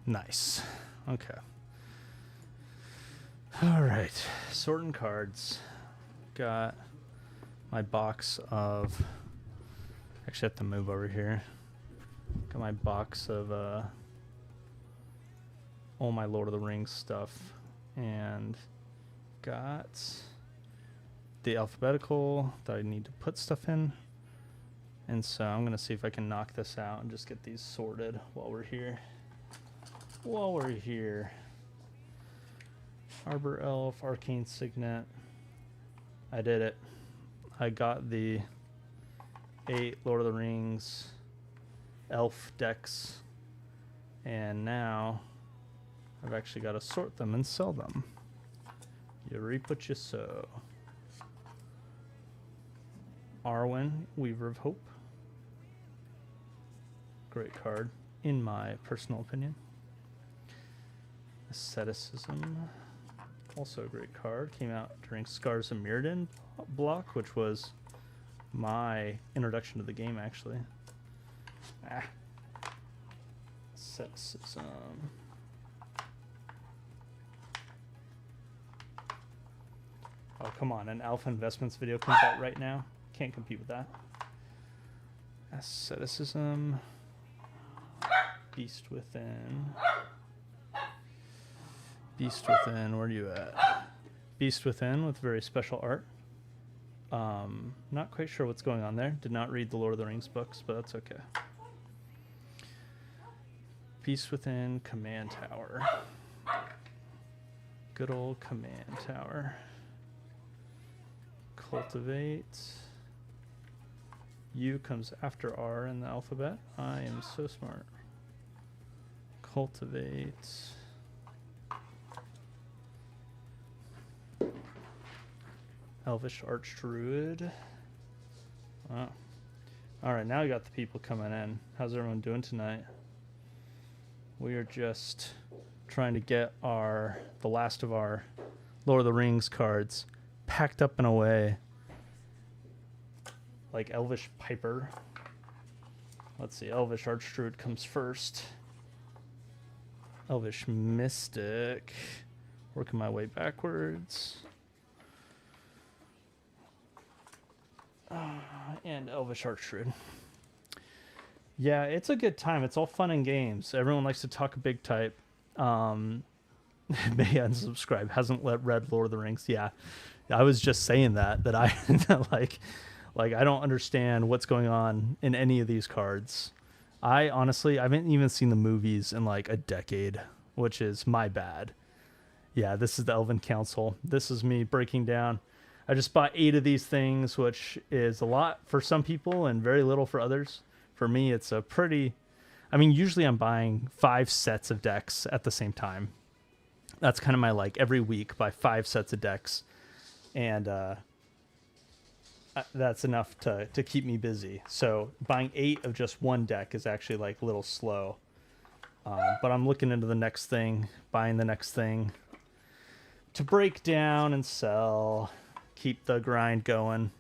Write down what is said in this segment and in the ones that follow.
Nice. Okay. All right. Sorting cards. Got my box of... Actually, I have to move over here. Got my box of all my Lord of the Rings stuff. And got the alphabetical that I need to put stuff in. And so I'm going to see if I can knock this out and just get these sorted while we're here. Arbor Elf, Arcane Signet. I did it. I got the 8 Lord of the Rings elf decks. And now I've actually got to sort them and sell them. You reap what you sow. Arwen, Weaver of Hope. Great card, in my personal opinion. Asceticism, also a great card. Came out during Scars of Mirrodin block, which was my introduction to the game, actually. Asceticism. Oh, come on, an Alpha Investments video comes out right now. Can't compete with that. Asceticism. Beast Within. Beast Within, where are you at? Beast Within with very special art. Not quite sure what's going on there. Did not read the Lord of the Rings books, but that's okay. Beast Within, Command Tower. Good old Command Tower. Cultivate. U comes after R in the alphabet. I am so smart. Cultivate. Elvish Archdruid. Wow. Alright, now we got the people coming in. How's everyone doing tonight? We are just trying to get the last of our Lord of the Rings cards packed up and away. Like Elvish Piper. Let's see, Elvish Archdruid comes first. Elvish Mystic. Working my way backwards. And Elvish Archdruid. Yeah, it's a good time. It's all fun and games. Everyone likes to talk a big type. May unsubscribe. Hasn't read Lord of the Rings. Yeah, I was just saying that I like I don't understand what's going on in any of these cards. I honestly haven't even seen the movies in like a decade, which is my bad. Yeah, this is the Elven Council. This is me breaking down. I just bought 8 of these things, which is a lot for some people and very little for others. For me, it's a pretty... I mean, usually I'm buying 5 sets of decks at the same time. That's kind of my, like, every week, buy 5 sets of decks. And that's enough to keep me busy. So buying 8 of just one deck is actually, like, a little slow. But I'm looking into the next thing, buying the next thing to break down and sell... Keep the grind going.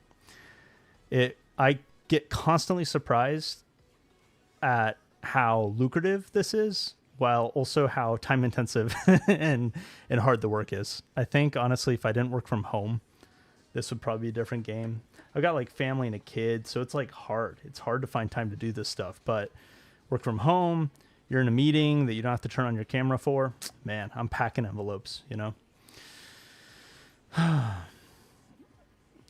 I get constantly surprised at how lucrative this is, while also how time intensive and hard the work is. I think honestly, if I didn't work from home, this would probably be a different game. I've got like family and a kid, so it's like hard. It's hard to find time to do this stuff. But work from home, you're in a meeting that you don't have to turn on your camera for. Man, I'm packing envelopes, you know.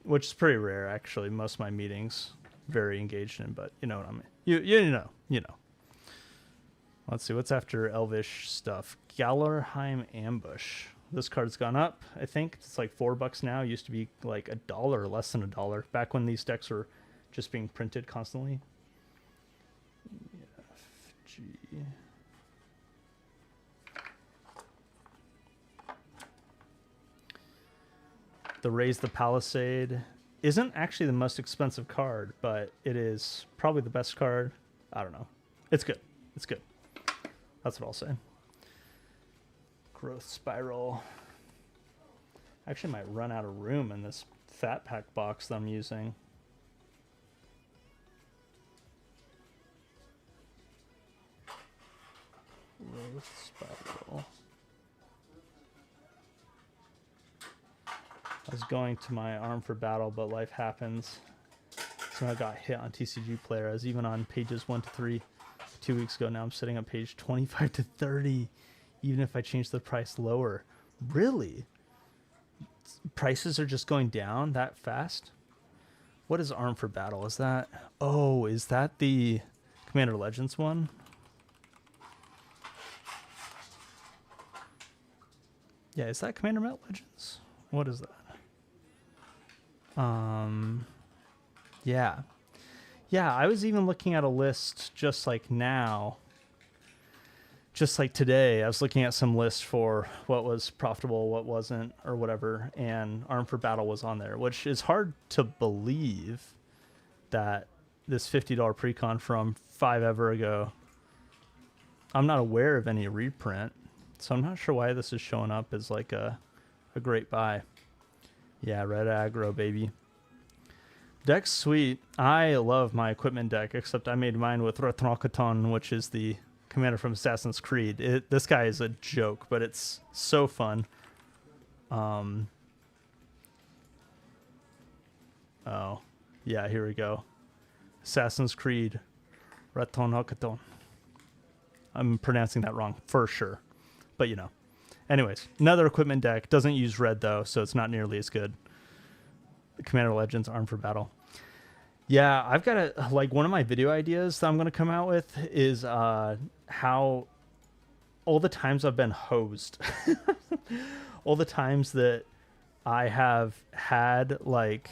Which is pretty rare, actually. Most of my meetings, very engaged in, but you know what I mean. You know. Let's see, what's after Elvish stuff? Gallerheim Ambush. This card's gone up, I think. It's like $4 now. It used to be like $1 or less than $1. Back when these decks were just being printed constantly. FG. The Raise the Palisade isn't actually the most expensive card, but it is probably the best card. I don't know. It's good. It's good. That's what I'll say. Growth Spiral. Actually might run out of room in this Fat Pack box that I'm using. Spiral. I was going to my Arm for Battle, but life happens. So I got hit on TCG Player. I was even on pages 1 to 3 2 weeks ago. Now I'm sitting on page 25 to 30, even if I change the price lower. Really? Prices are just going down that fast? What is Arm for Battle? Is that... Oh, is that the Commander Legends one? Yeah, is that Commander Legends? What is that? Yeah. Yeah, I was even looking at a list just like now. Just like today, I was looking at some lists for what was profitable, what wasn't, or whatever, and Arm for Battle was on there, which is hard to believe that this $50 pre-con from 5 ever ago, I'm not aware of any reprint, so I'm not sure why this is showing up as like a great buy. Yeah, red aggro, baby. Deck's sweet. I love my equipment deck, except I made mine with Retronkaton, which is the commander from Assassin's Creed. This guy is a joke, but it's so fun. Oh, yeah, here we go. Assassin's Creed Retronkaton. I'm pronouncing that wrong for sure, but you know. Anyways, another equipment deck. Doesn't use red though, so it's not nearly as good. Commander Legends, Arm for Battle. Yeah, I've got like one of my video ideas that I'm going to come out with is how all the times I've been hosed, all the times that I have had like,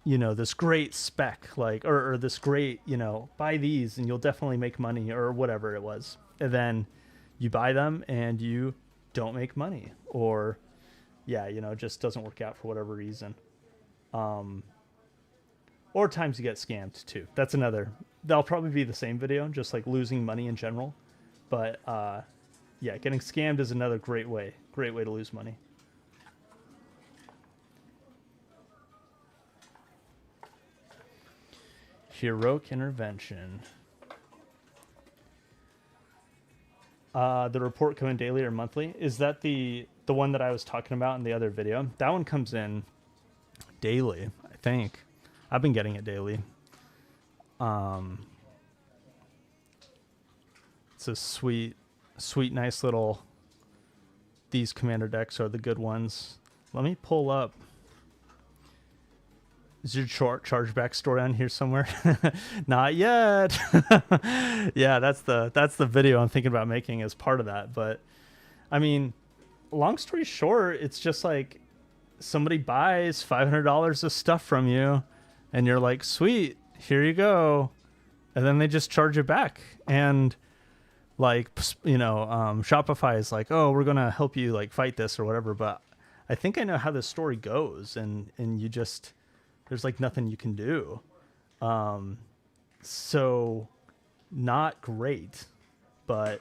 you know, this great spec, like, or this great, you know, buy these and you'll definitely make money or whatever it was. And then you buy them and you don't make money, or yeah, you know, it just doesn't work out for whatever reason. Or times you get scammed too. That's another, that'll probably be the same video, just like losing money in general. But yeah, getting scammed is another great way to lose money. Heroic Intervention. The report coming daily or monthly. Is that the one that I was talking about in the other video? That one comes in daily, I think. I've been getting it daily. It's a sweet, nice little... These commander decks are the good ones. Let me pull up. Is your chargeback story on here somewhere? Not yet. Yeah, that's the video I'm thinking about making as part of that. But I mean, long story short, it's just like somebody buys $500 of stuff from you and you're like, sweet, here you go. And then they just charge it back. And like, you know, Shopify is like, oh, we're going to help you like fight this or whatever. But I think I know how this story goes. And you just... There's like nothing you can do. So not great, but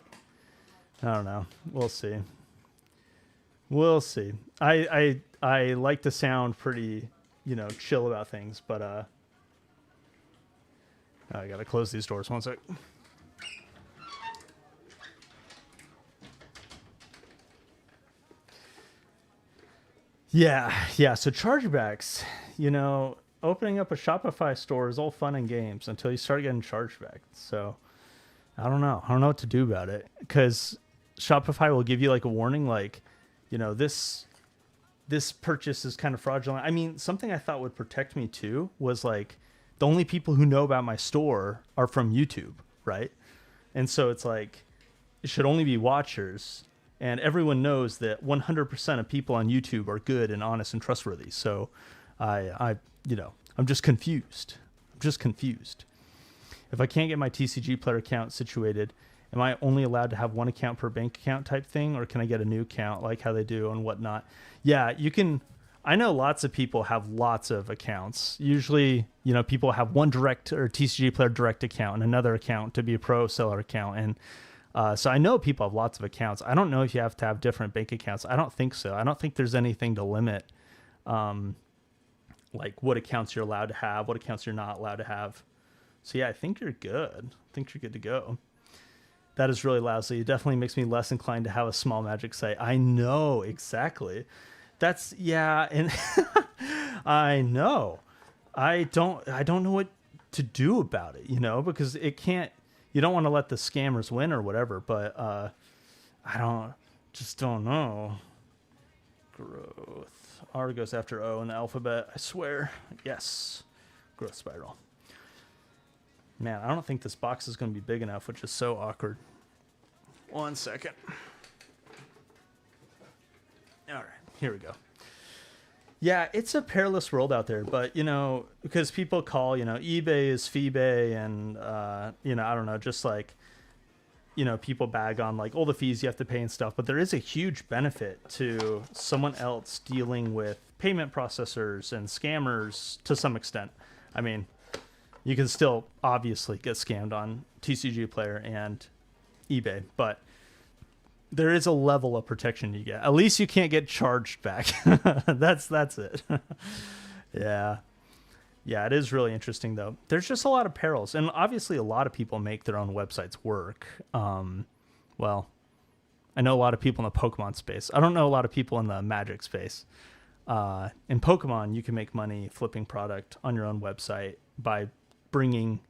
I don't know. We'll see. We'll see. I like to sound pretty, you know, chill about things, but I gotta close these doors. One sec. Yeah. So chargebacks, you know, opening up a Shopify store is all fun and games until you start getting charged back. So I don't know. I don't know what to do about it, because Shopify will give you like a warning, like, you know, this purchase is kind of fraudulent. I mean, something I thought would protect me too was like the only people who know about my store are from YouTube, right? And so it's like it should only be watchers. And everyone knows that 100% of people on YouTube are good and honest and trustworthy. So I you know, I'm just confused. If I can't get my TCG Player account situated, am I only allowed to have one account per bank account type thing? Or can I get a new account like how they do and whatnot? Yeah, you can. I know lots of people have lots of accounts. Usually, you know, people have one direct or TCG Player direct account and another account to be a pro seller account. And so I know people have lots of accounts. I don't know if you have to have different bank accounts. I don't think so. I don't think there's anything to limit like what accounts you're allowed to have, what accounts you're not allowed to have. So yeah, I think you're good. I think you're good to go. That is really lousy. It definitely makes me less inclined to have a small Magic site. I know, exactly. That's, yeah, and I know. I don't know what to do about it, because it can't, you don't want to let the scammers win or whatever, but just don't know. Growth. R goes after O in the alphabet, I swear. Yes. Growth spiral. Man, I don't think this box is going to be big enough, which is so awkward. 1 second. All right, here we go. Yeah, it's a perilous world out there, but, because people call, eBay is FeeBay and, I don't know, just like, people bag on like all the fees you have to pay and stuff, but there is a huge benefit to someone else dealing with payment processors and scammers to some extent. I mean, you can still obviously get scammed on TCG Player and eBay, but there is a level of protection you get. At least you can't get charged back. That's it. Yeah. Yeah, it is really interesting, though. There's just a lot of perils. And obviously, a lot of people make their own websites work. Well, I know a lot of people in the Pokemon space. I don't know a lot of people in the Magic space. In Pokemon, you can make money flipping product on your own website by bringing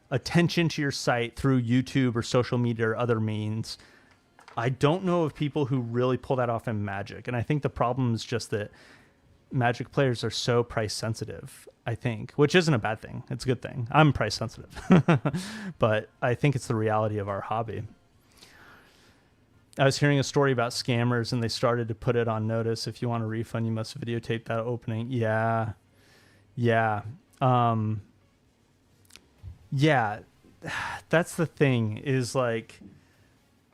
attention to your site through YouTube or social media or other means. I don't know of people who really pull that off in Magic. And I think the problem is just that Magic players are so price sensitive, I think, which isn't a bad thing. It's a good thing. I'm price sensitive, but I think it's the reality of our hobby. I was hearing a story about scammers and they started to put it on notice. If you want a refund, you must videotape that opening. Yeah. Yeah. Yeah. That's the thing, is like,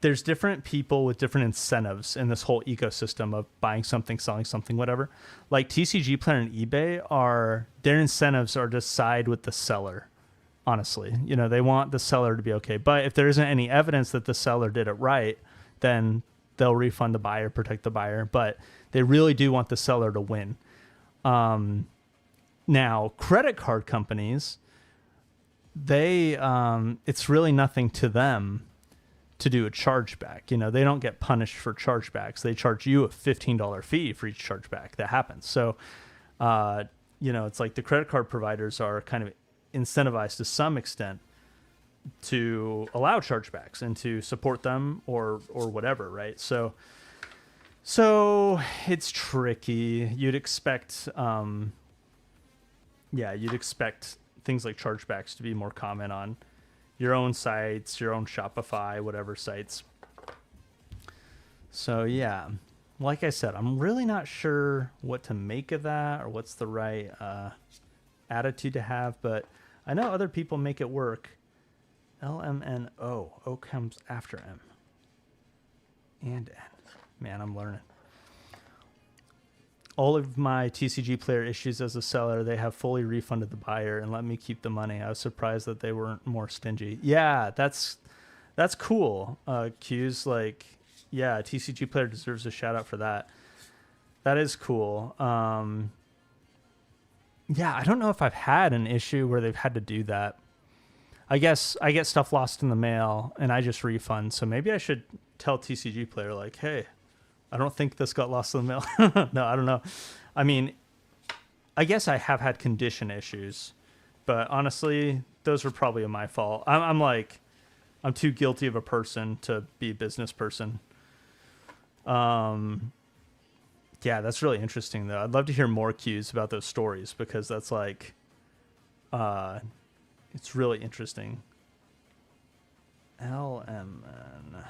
there's different people with different incentives in this whole ecosystem of buying something, selling something, whatever. Like TCG Player and eBay, their incentives are to side with the seller. Honestly, they want the seller to be okay. But if there isn't any evidence that the seller did it right, then they'll refund the buyer, protect the buyer. But they really do want the seller to win. Now, credit card companies, it's really nothing to them to do a chargeback. They don't get punished for chargebacks. They charge you a $15 fee for each chargeback that happens. So, it's like the credit card providers are kind of incentivized to some extent to allow chargebacks and to support them or whatever, right? So it's tricky. You'd expect, you'd expect things like chargebacks to be more common on your own sites, your own Shopify, whatever sites. So yeah, like I said, I'm really not sure what to make of that or what's the right attitude to have, but I know other people make it work. LMNO. O comes after M. And N. Man, I'm learning. All of my TCG Player issues as a seller, they have fully refunded the buyer and let me keep the money. I was surprised that they weren't more stingy. Yeah, that's cool. Q's like, yeah, TCG Player deserves a shout out for that. That is cool. Yeah, I don't know if I've had an issue where they've had to do that. I guess I get stuff lost in the mail and I just refund. So maybe I should tell TCG Player like, hey, I don't think this got lost in the mail. No, I don't know. I mean, I guess I have had condition issues, but honestly, those were probably my fault. I'm too guilty of a person to be a business person. Yeah, that's really interesting though. I'd love to hear more cues about those stories because that's like, it's really interesting. LMN.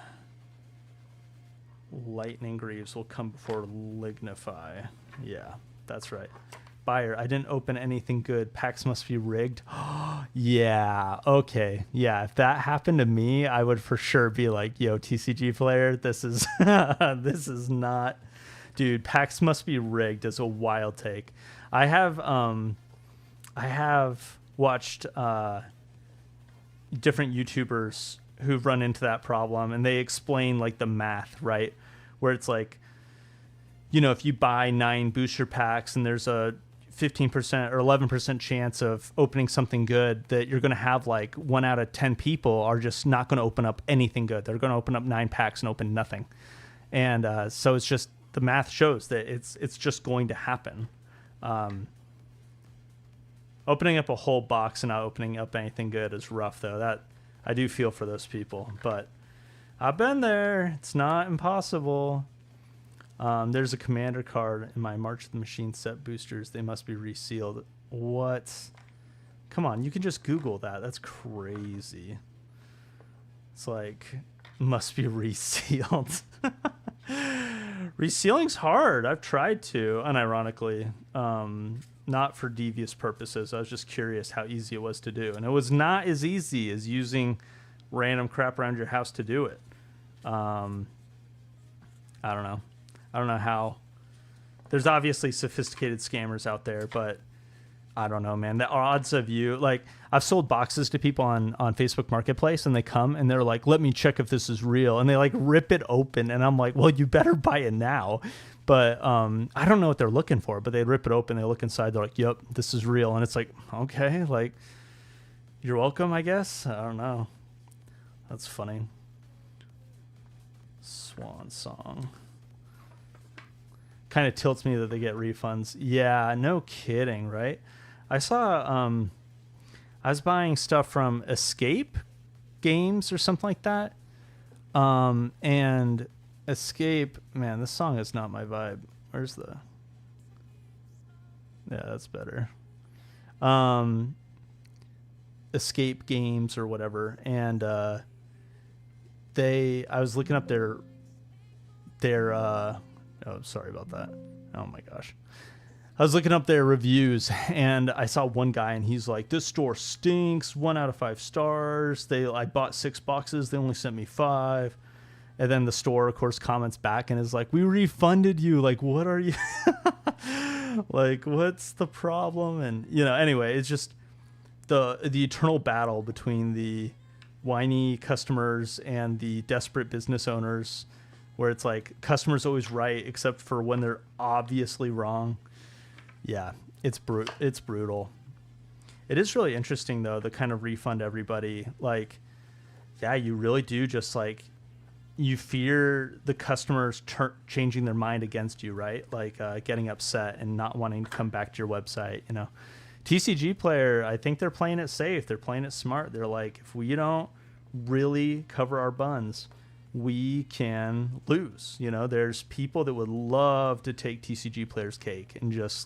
Lightning Greaves will come before Lignify. Yeah, that's right. Buyer, I didn't open anything good. Packs must be rigged. Yeah, okay. Yeah, if that happened to me, I would for sure be like, yo, TCG Player, this is this is not... Dude, packs must be rigged is a wild take. I have watched different YouTubers who've run into that problem, and they explain like the math, right? Where it's like, if you buy 9 booster packs and there's a 15% or 11% chance of opening something good, that you're going to have like 1 out of 10 people are just not going to open up anything good. They're going to open up 9 packs and open nothing. And so it's just, the math shows that it's just going to happen. Opening up a whole box and not opening up anything good is rough, though. That I do feel for those people, but I've been there. It's not impossible. There's a commander card in my March of the Machine set boosters. They must be resealed. What? Come on, you can just Google that. That's crazy. It's like, must be resealed. Resealing's hard. I've tried to, unironically. Not for devious purposes. I was just curious how easy it was to do. And it was not as easy as using random crap around your house to do it. I don't know. I don't know how. There's obviously sophisticated scammers out there, but I don't know, man. The odds of you, like, I've sold boxes to people on Facebook Marketplace, and they come and they're like, let me check if this is real. And they like rip it open. And I'm like, well, you better buy it now. But I don't know what they're looking for, but they rip it open. They look inside. They're like, yep, this is real. And it's like, okay, like, you're welcome, I guess. I don't know. That's funny. Swan Song. Kind of tilts me that they get refunds. Yeah, no kidding, right? I saw, I was buying stuff from Escape Games or something like that. And Escape, man, this song is not my vibe. Where's the... Yeah, that's better. Escape Games or whatever. And I was looking up their oh, sorry about that. Oh my gosh. I was looking up their reviews, and I saw one guy, and he's like, this store stinks, 1 out of 5 stars. I bought 6 boxes. They only sent me 5. And then the store, of course, comments back and is like, we refunded you. Like, what are you? Like, what's the problem? And, you know, anyway, it's just the eternal battle between the whiny customers and the desperate business owners, where it's like customers always right, except for when they're obviously wrong. Yeah, it's brutal. It is really interesting, though, the kind of refund everybody. Like, yeah, you really do just like, you fear the customers changing their mind against you, right? Like getting upset and not wanting to come back to your website, you know. TCG Player, I think they're playing it safe. They're playing it smart. They're like, if we don't really cover our buns, we can lose. You know, there's people that would love to take TCG Player's cake and just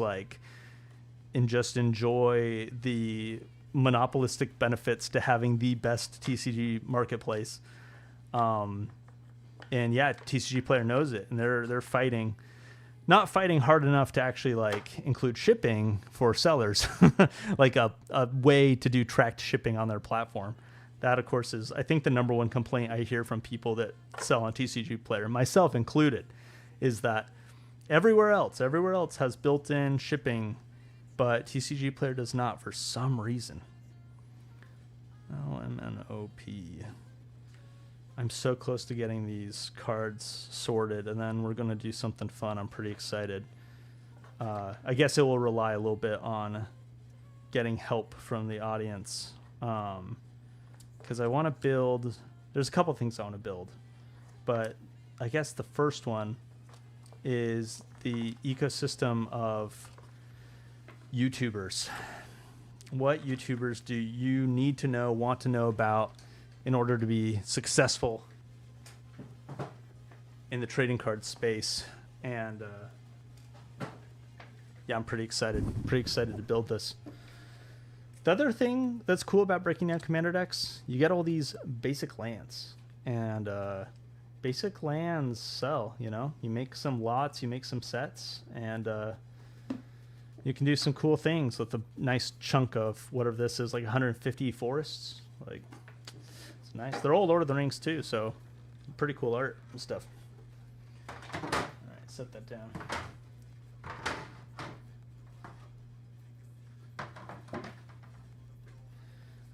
enjoy the monopolistic benefits to having the best TCG marketplace. And yeah, TCG Player knows it, and they're not fighting hard enough to actually like include shipping for sellers, like a way to do tracked shipping on their platform. That, of course, is, I think, the number one complaint I hear from people that sell on TCG Player, myself included, is that everywhere else has built-in shipping, but TCG Player does not for some reason. LMNOP. I'm so close to getting these cards sorted, and then we're going to do something fun. I'm pretty excited. I guess it will rely a little bit on getting help from the audience. Because I want to build... There's a couple things I want to build. But I guess the first one is the ecosystem of YouTubers. What YouTubers do you need to know, want to know about in order to be successful in the trading card space? And yeah, I'm pretty excited. Pretty excited to build this. The other thing that's cool about breaking down commander decks, you get all these basic lands, and basic lands sell. You know, you make some lots, you make some sets, and you can do some cool things with a nice chunk of whatever this is, like 150 forests. Like, it's nice. They're all Lord of the Rings too, so pretty cool art and stuff. All right, set that down.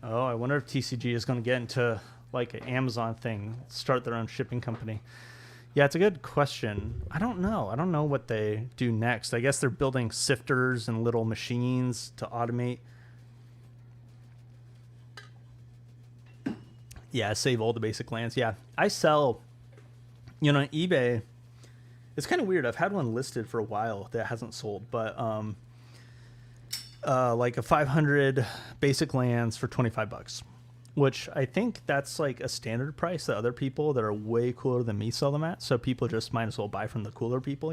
Oh, I wonder if TCG is going to get into like an Amazon thing, start their own shipping company. Yeah, it's a good question. I don't know. I don't know what they do next. I guess they're building sifters and little machines to automate. Yeah, save all the basic lands. Yeah, I sell, on eBay. It's kind of weird. I've had one listed for a while that hasn't sold, but like a 500 basic lands for $25, which I think that's like a standard price that other people that are way cooler than me sell them at. So people just might as well buy from the cooler people,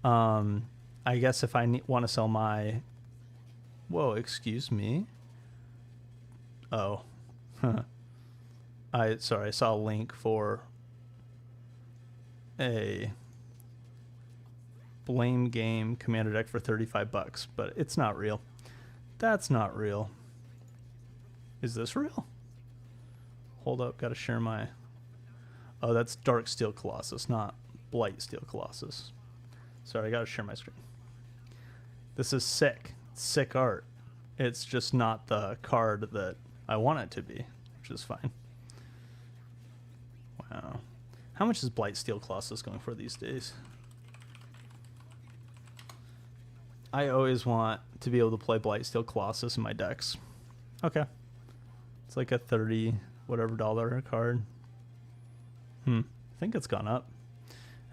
I guess if I want to sell my, whoa, excuse me. Oh, I saw a link for a blame game commander deck for $35, but it's not real. That's not real. Is this real? Hold up, gotta share my... Oh, that's Dark Steel Colossus, not Blight Steel Colossus. Sorry, I gotta share my screen. This is sick. Sick art. It's just not the card that I want it to be, which is fine. Wow. How much is Blight Steel Colossus going for these days? I always want to be able to play Blight Steel Colossus in my decks. Okay. It's like a 30 whatever dollar card. I think it's gone up.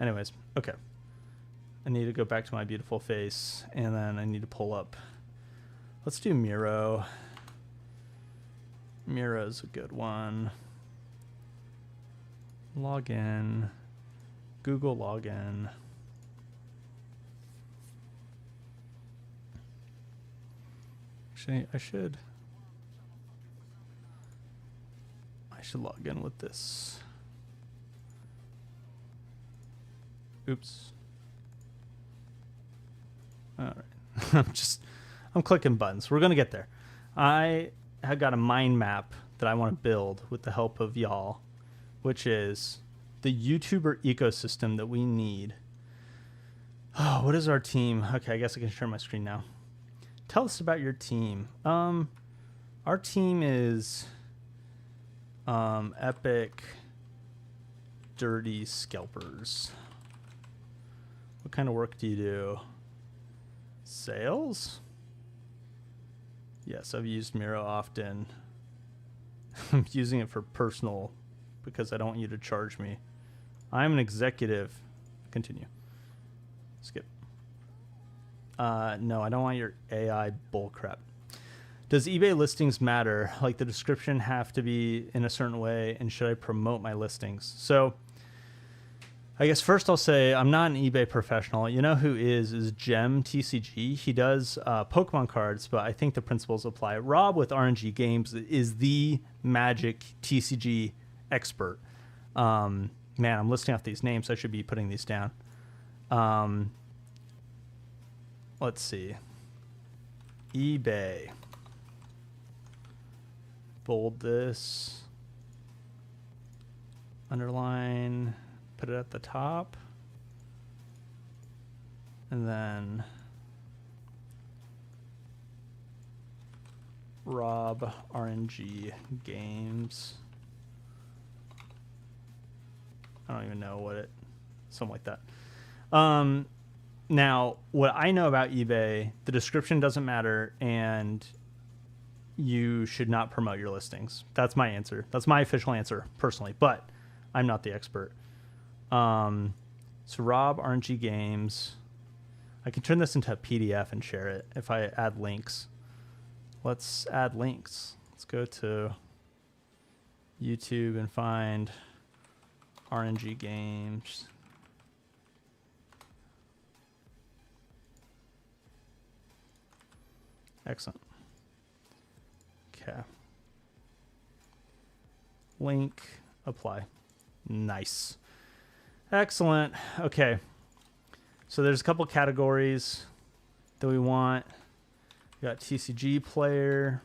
Anyways, okay. I need to go back to my beautiful face, and then I need to pull up. Let's do Miro. Miro's a good one. Log in. Google login. Actually, I should log in with this. Oops. All right. I'm clicking buttons. We're going to get there. I have got a mind map that I want to build with the help of y'all, which is the YouTuber ecosystem that we need. Oh, what is our team? Okay, I guess I can share my screen now. Tell us about your team. Our team is Epic Dirty Scalpers. What kind of work do you do? Sales? Yes, I've used Miro often. I'm using it for personal because I don't want you to charge me. I'm an executive. Continue. Skip. No, I don't want your AI bullcrap. Does eBay listings matter? Like the description have to be in a certain way, and should I promote my listings? So I guess first I'll say I'm not an eBay professional. You know who is Gem TCG. He does Pokemon cards, but I think the principles apply. Rob with RNG Games is the Magic TCG expert. Man, I'm listing off these names. I should be putting these down. Let's see. eBay. Bold this. Underline. Put it at the top. And then Rob RNG Games. I don't even know what it... Something like that. Now, what I know about eBay, the description doesn't matter, and you should not promote your listings. That's my answer. That's my official answer, personally, but I'm not the expert. So Rob RNG Games. I can turn this into a PDF and share it if I add links. Let's add links. Let's go to YouTube and find RNG Games. Excellent. Okay. Link, apply. Nice. Excellent. Okay. So there's a couple categories that we want. We got TCG player.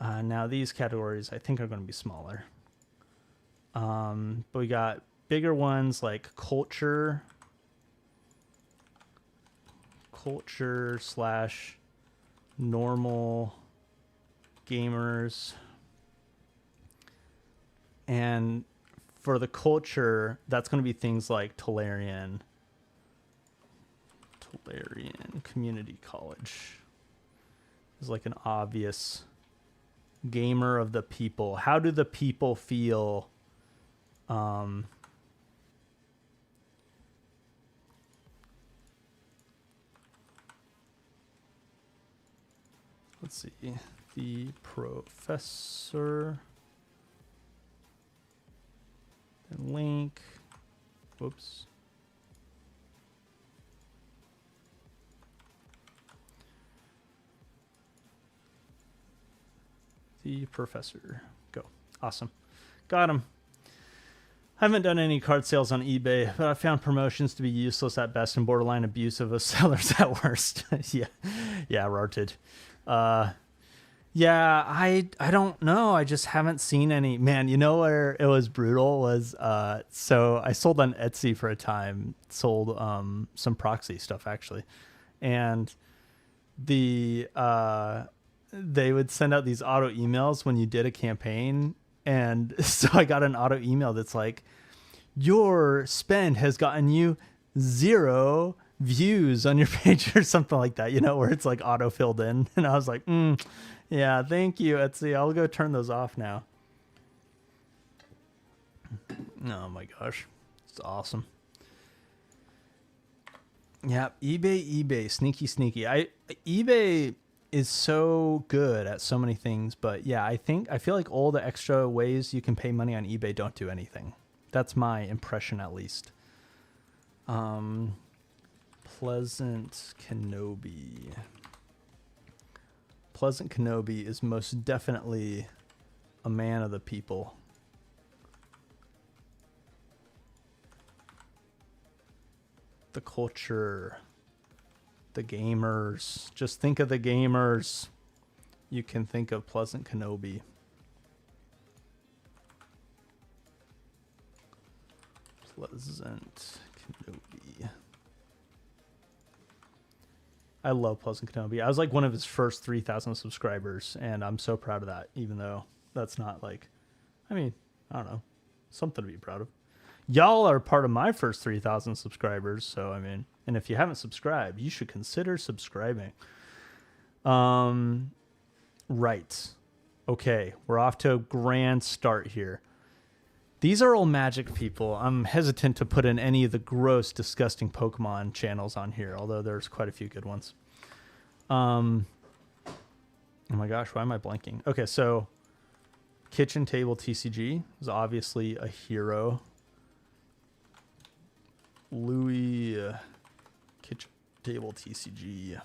Now these categories I think are going to be smaller. But we got bigger ones like culture / normal gamers. And for the culture, that's going to be things like Tolarian Community College. It's like an obvious gamer of the people. How do the people feel? Let's see. The professor. And link. Whoops. The professor. Go. Awesome. Got him. I haven't done any card sales on eBay, but I found promotions to be useless at best and borderline abusive of sellers at worst. Yeah, Rarted. Yeah, I don't know. I just haven't seen any. Man, you know where it was brutal was so I sold on Etsy for a time. Sold some proxy stuff actually, and they would send out these auto emails when you did a campaign. And so I got an auto email that's like, your spend has gotten you 0 views on your page or something like that, you know, where it's like auto filled in. And I was like, yeah, thank you, Etsy. I'll go turn those off now. Oh my gosh. It's awesome. Yeah, eBay, sneaky. eBay is so good at so many things, but yeah, I feel like all the extra ways you can pay money on eBay don't do anything. That's my impression, at least. Pleasant Kenobi is most definitely a man of the people. The culture, the gamers. Just think of the gamers. You can think of Pleasant Kenobi. Pleasant Kenobi. I love Pleasant Kenobi. I was like one of his first 3,000 subscribers, and I'm so proud of that, even though that's not like, I mean, I don't know, something to be proud of. Y'all are part of my first 3,000 subscribers, so I mean, and if you haven't subscribed, you should consider subscribing. Right. Okay, we're off to a grand start here. These are all Magic people. I'm hesitant to put in any of the gross, disgusting Pokemon channels on here, although there's quite a few good ones. Oh my gosh, why am I blanking? Okay, so Kitchen Table TCG is obviously a hero. Louis Kitchen Table TCG.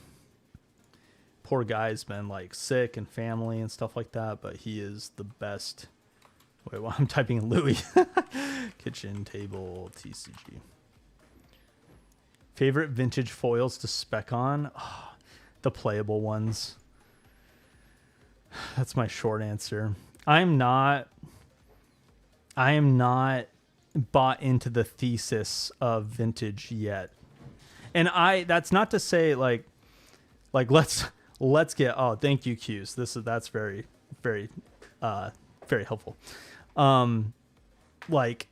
Poor guy's been like sick and family and stuff like that, but he is the best. Wait, well, I'm typing in Louis. Kitchen Table TCG. Favorite vintage foils to spec on? Oh, the playable ones. That's my short answer. I am not bought into the thesis of vintage yet. And that's not to say like let's get, oh, thank you, Q's. That's very, very, very helpful. Like,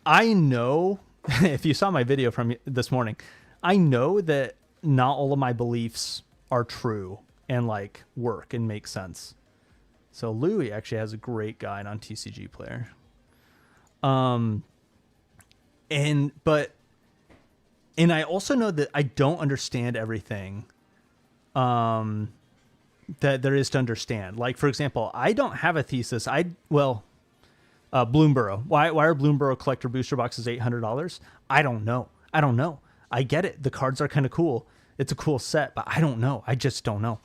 I know, if you saw my video from this morning, I know that not all of my beliefs are true and like work and make sense. So Louis actually has a great guide on TCG Player. And I also know that I don't understand everything that there is to understand. Like, for example, I don't have a thesis. Bloomburrow. Why are Bloomburrow collector booster boxes $800? I don't know. I get it. The cards are kind of cool. It's a cool set, but I don't know. I just don't know.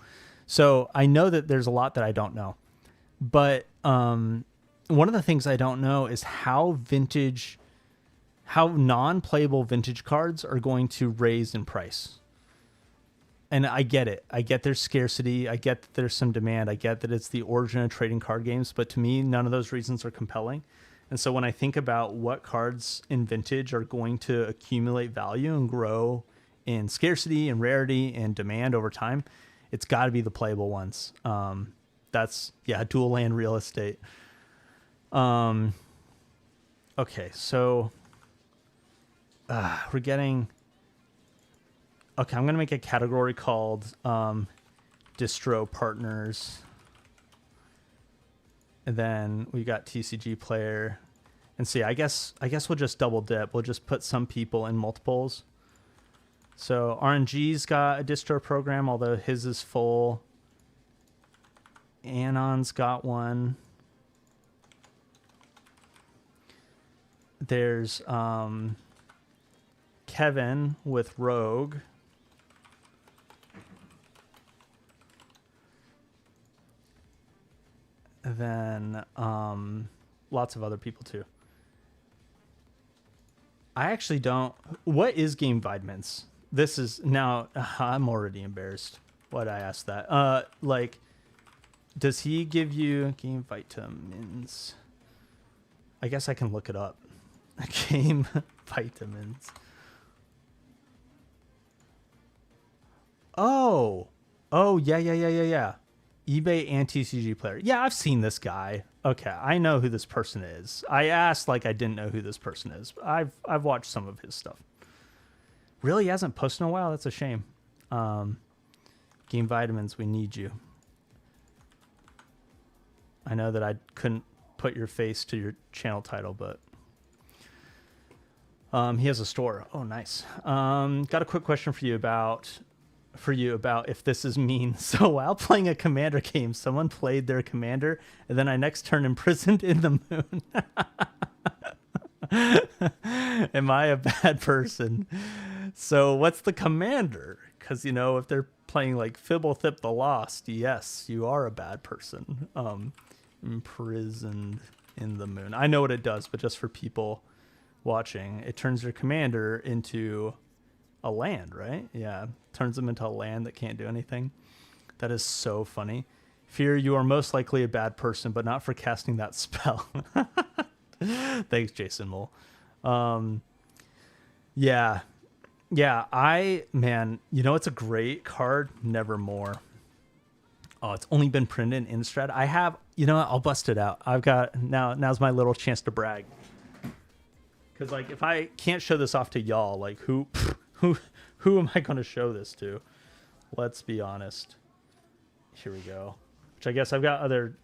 So I know that there's a lot that I don't know. But one of the things I don't know is how non-playable vintage cards are going to raise in price. And I get it. I get there's scarcity. I get that there's some demand. I get that it's the origin of trading card games. But to me, none of those reasons are compelling. And so when I think about what cards in vintage are going to accumulate value and grow in scarcity and rarity and demand over time, it's got to be the playable ones. That's, dual land real estate. Okay, so we're getting... Okay, I'm going to make a category called distro partners. And then we got TCG player. And see, I guess we'll just double dip. We'll just put some people in multiples. So RNG's got a distro program, although his is full. Anon's got one. There's Kevin with Rogue. And then lots of other people too. I actually don't... What is Game Vitamins? This is... Now, I'm already embarrassed. Why'd I ask that? Like, does he give you Game Vitamins? I guess I can look it up. Game Vitamins. Oh, yeah. eBay and TCG player. Yeah, I've seen this guy. Okay, I know who this person is. I asked like I didn't know who this person is. I've watched some of his stuff. Really hasn't posted in a while. That's a shame. Game Vitamins, we need you. I know that I couldn't put your face to your channel title, but he has a store. Oh, nice. Got a quick question for you about if this is mean. So while playing a commander game, someone played their commander, and then I next turn imprisoned in the moon. Am I a bad person? So what's the commander? Because, you know, if they're playing like Fibblethip the Lost, yes, you are a bad person. Imprisoned in the moon. I know what it does, but just for people watching, it turns your commander into a land, right? Yeah, turns them into a land that can't do anything. That is so funny. Fear, you are most likely a bad person, but not for casting that spell. Thanks, Jason Mole. Yeah, man, you know, it's a great card, Nevermore. Oh, it's only been printed in Innistrad. I have, you know what, I'll bust it out. I've got, now's my little chance to brag. Because, like, if I can't show this off to y'all, like, who am I going to show this to? Let's be honest. Here we go. Which I guess I've got other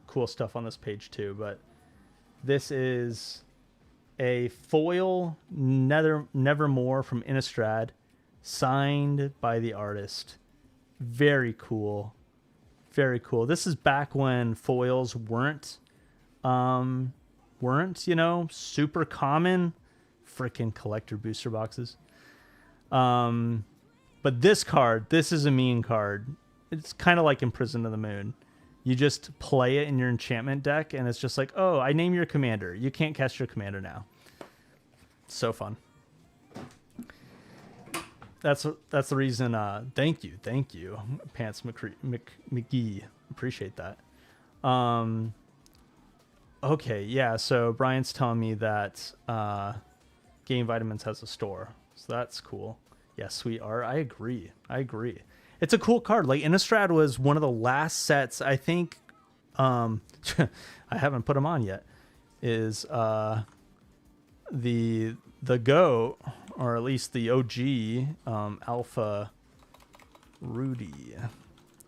cool stuff on this page too, but this is a foil Nevermore from Innistrad, signed by the artist. Very cool. Very cool. This is back when foils weren't, you know, super common. Freaking collector booster boxes. But this card, this is a mean card. It's kind of like Imprisoned in the Moon. You just play it in your enchantment deck, and it's just like, oh, I name your commander. You can't cast your commander now. So fun. That's the reason. Thank you, Pants McGee. Appreciate that. Okay, yeah. So Brian's telling me that Game Vitamins has a store, so that's cool. Yeah, sweet art. I agree. It's a cool card. Like, Innistrad was one of the last sets, I think. I haven't put them on yet. Is the GOAT, or at least the OG, Alpha Rudy,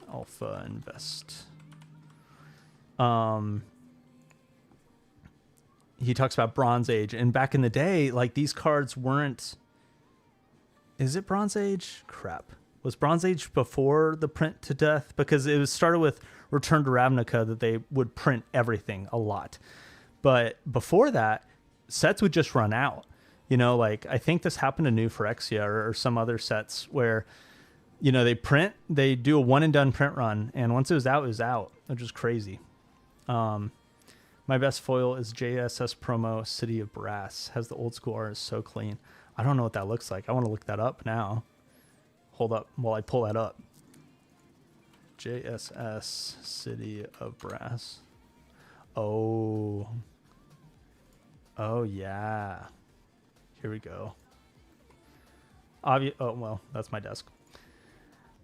Alpha Invest. He talks about Bronze Age, and back in the day, like, these cards weren't. Is it Bronze Age? Crap. Was Bronze Age before the print to death? Because it was started with Return to Ravnica that they would print everything a lot. But before that, sets would just run out. You know, like, I think this happened to New Phyrexia or some other sets where, you know, they do a one and done print run, and once it was out, which is crazy. My best foil is JSS promo City of Brass. Has the old school art, is so clean. I don't know what that looks like. I want to look that up now. Hold up while I pull that up. JSS City of Brass. Oh yeah. Here we go. Oh, well, that's my desk.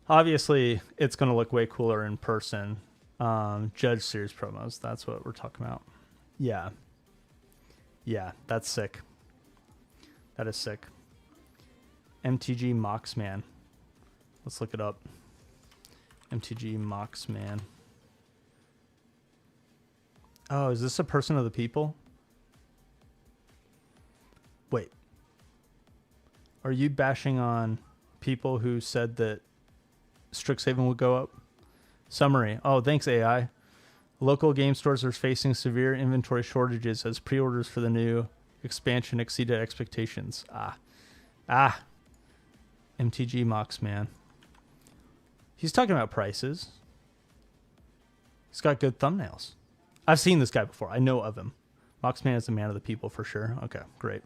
Obviously, it's going to look way cooler in person. Judge Series promos. That's what we're talking about. Yeah. Yeah, that's sick. That is sick. MTG Moxman. Let's look it up. MTG Moxman. Oh, is this a person of the people? Wait. Are you bashing on people who said that Strixhaven would go up? Summary. Oh, thanks, AI. Local game stores are facing severe inventory shortages as pre-orders for the new expansion exceeded expectations. MTG Moxman. He's talking about prices. He's got good thumbnails. I've seen this guy before. I know of him. Moxman is the man of the people for sure. Okay, great.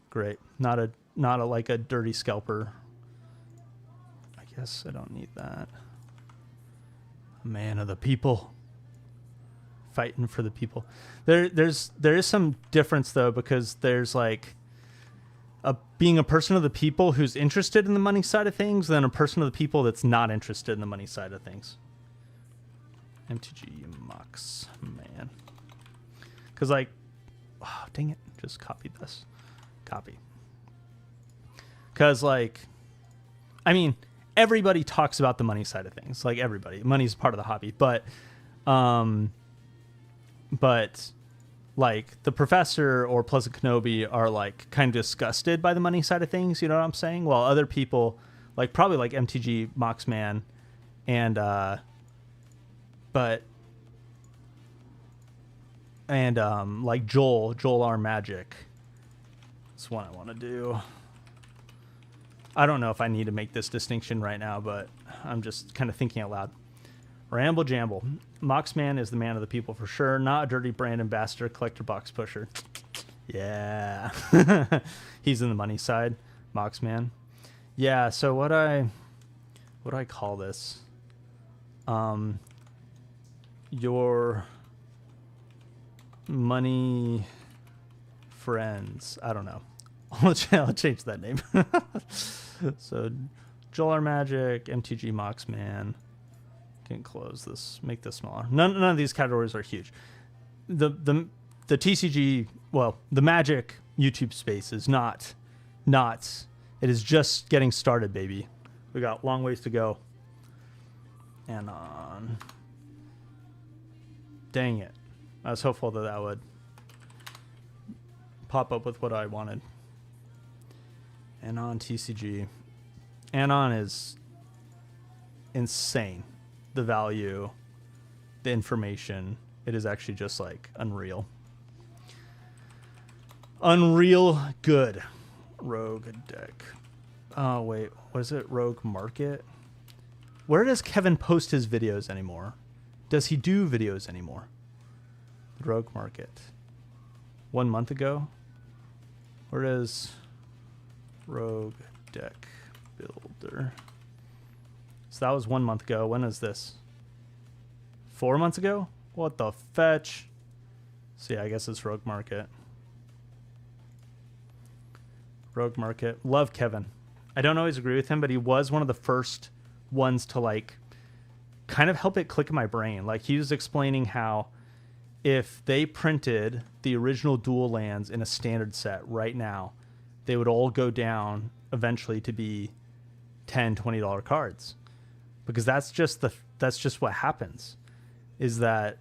Great. Not a like a dirty scalper. I guess I don't need that. Man of the people. Fighting for the people. There is some difference though, because there's like being a person of the people who's interested in the money side of things than a person of the people that's not interested in the money side of things. MTG Mox man. Because like, oh, dang it, just copy this. Copy. Because like, I mean, everybody talks about the money side of things. Like everybody, money's part of the hobby, but like the professor or Pleasant Kenobi are like kind of disgusted by the money side of things, you know what I'm saying? While other people, like probably like MTG Moxman and like Joel R Magic. That's one I want to do. I don't know if I need to make this distinction right now, but I'm just kind of thinking out loud. Ramble Jamble. Moxman is the man of the people for sure. Not a dirty brand ambassador, collector box pusher. Yeah. He's in the money side. Moxman. Yeah, so what do I call this? Your money friends. I don't know. I'll change that name. So Joel R Magic, MTG Moxman. Can close this, make this smaller. None of these categories are huge. The TCG, well, the Magic YouTube space is not. It is just getting started, baby. We got long ways to go. And on. Dang it. I was hopeful that would pop up with what I wanted. Anon TCG. Anon is insane. The value, the information, it is actually just like unreal. Unreal good. Rogue deck. Oh, wait. What is it? Rogue Market? Where does Kevin post his videos anymore? Does he do videos anymore? Rogue Market. 1 month ago? Where is Rogue Deck Builder? So that was 1 month ago. When is this? 4 months ago? What the fetch? So yeah, I guess it's Rogue Market. Rogue Market. Love Kevin. I don't always agree with him, but he was one of the first ones to like kind of help it click in my brain. Like he was explaining how if they printed the original dual lands in a standard set right now, they would all go down eventually to be $10, $20 cards. Because that's just what happens, is that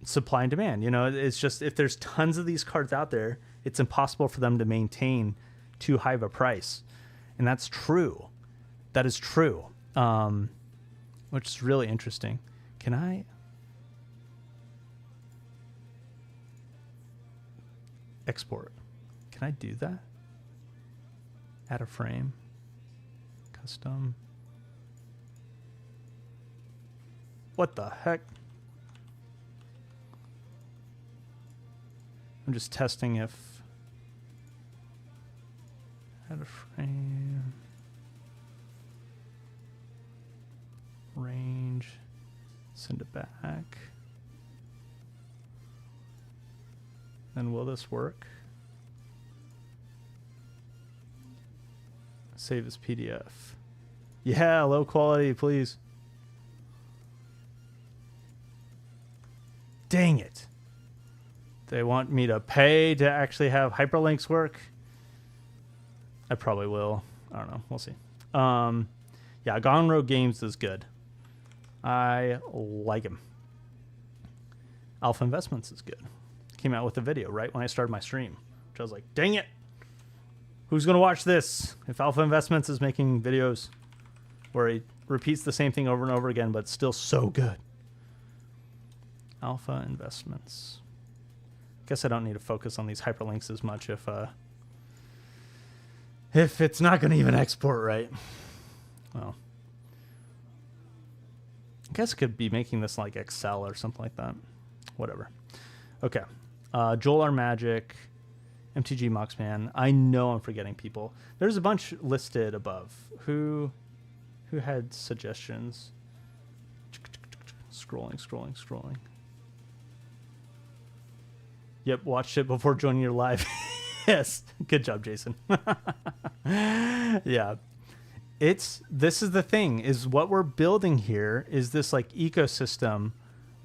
supply and demand. You know, it's just if there's tons of these cards out there, it's impossible for them to maintain too high of a price, and that's true. That is true, which is really interesting. Can I export? Can I do that? Add a frame, custom. What the heck? I'm just testing if add a frame, range, send it back. Then will this work? Save as PDF. Yeah, low quality, please. Dang it. They want me to pay to actually have hyperlinks work. I probably will. I don't know. We'll see. Yeah, Gone Rogue Games is good. I like him. Alpha Investments is good. Came out with a video right when I started my stream, which I was like, dang it. Who's going to watch this? If Alpha Investments is making videos where he repeats the same thing over and over again, but still so good. Alpha Investments. Guess I don't need to focus on these hyperlinks as much if it's not going to even export right. Well, I guess I could be making this like Excel or something like that. Whatever. Okay. Joel R. Magic, MTG Moxman. I know I'm forgetting people. There's a bunch listed above. Who had suggestions? Scrolling. Yep, watched it before joining your live. Yes. Good job, Jason. Yeah. This is the thing, is what we're building here is this like ecosystem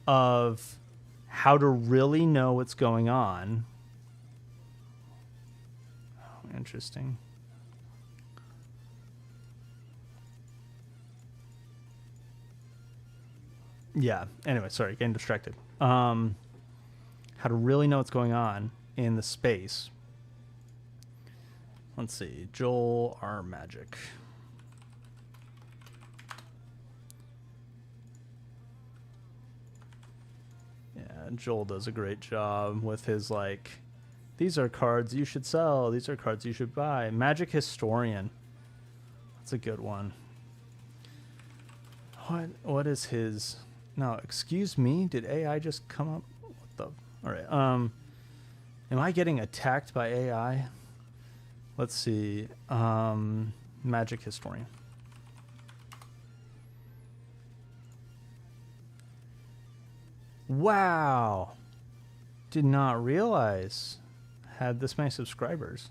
of how to really know what's going on. Oh, interesting. Yeah. Anyway, sorry, getting distracted. How to really know what's going on in the space. Let's see. Joel R. Magic. Yeah, Joel does a great job with his like, these are cards you should sell. These are cards you should buy. Magic Historian. That's a good one. What is his? No, excuse me. Did AI just come up? What the? All right. Am I getting attacked by AI? Let's see. Magic Historian. Wow. Did not realize had this many subscribers.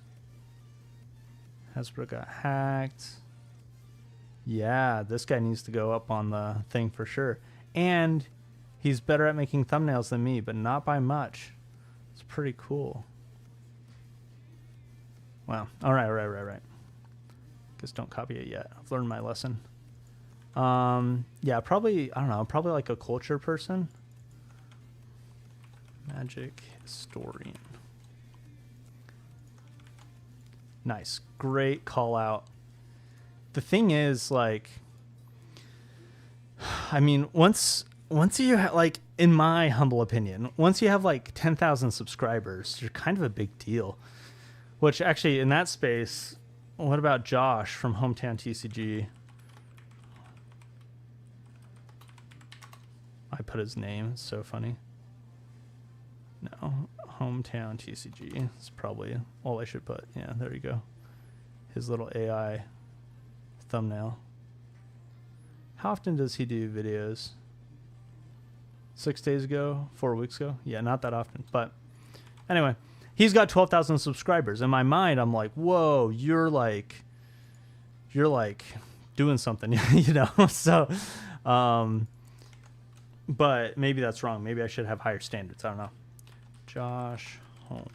Hasbro got hacked. Yeah, this guy needs to go up on the thing for sure. And he's better at making thumbnails than me, but not by much. It's pretty cool. Wow. All right. Guess don't copy it yet. I've learned my lesson. Yeah, probably, I don't know, probably like a culture person. Magic Historian. Nice. Great call out. The thing is, like, I mean, once you have, like, in my humble opinion, once you have like 10,000 subscribers, you're kind of a big deal. Which actually, in that space, what about Josh from Hometown TCG? I put his name. It's so funny. No, Hometown TCG. It's probably all I should put. Yeah, there you go. His little AI thumbnail. How often does he do videos? 6 days ago? 4 weeks ago? Yeah, not that often. But anyway, he's got 12,000 subscribers. In my mind, I'm like, whoa, you're like doing something, you know? So, but maybe that's wrong. Maybe I should have higher standards. I don't know. Josh Hometown.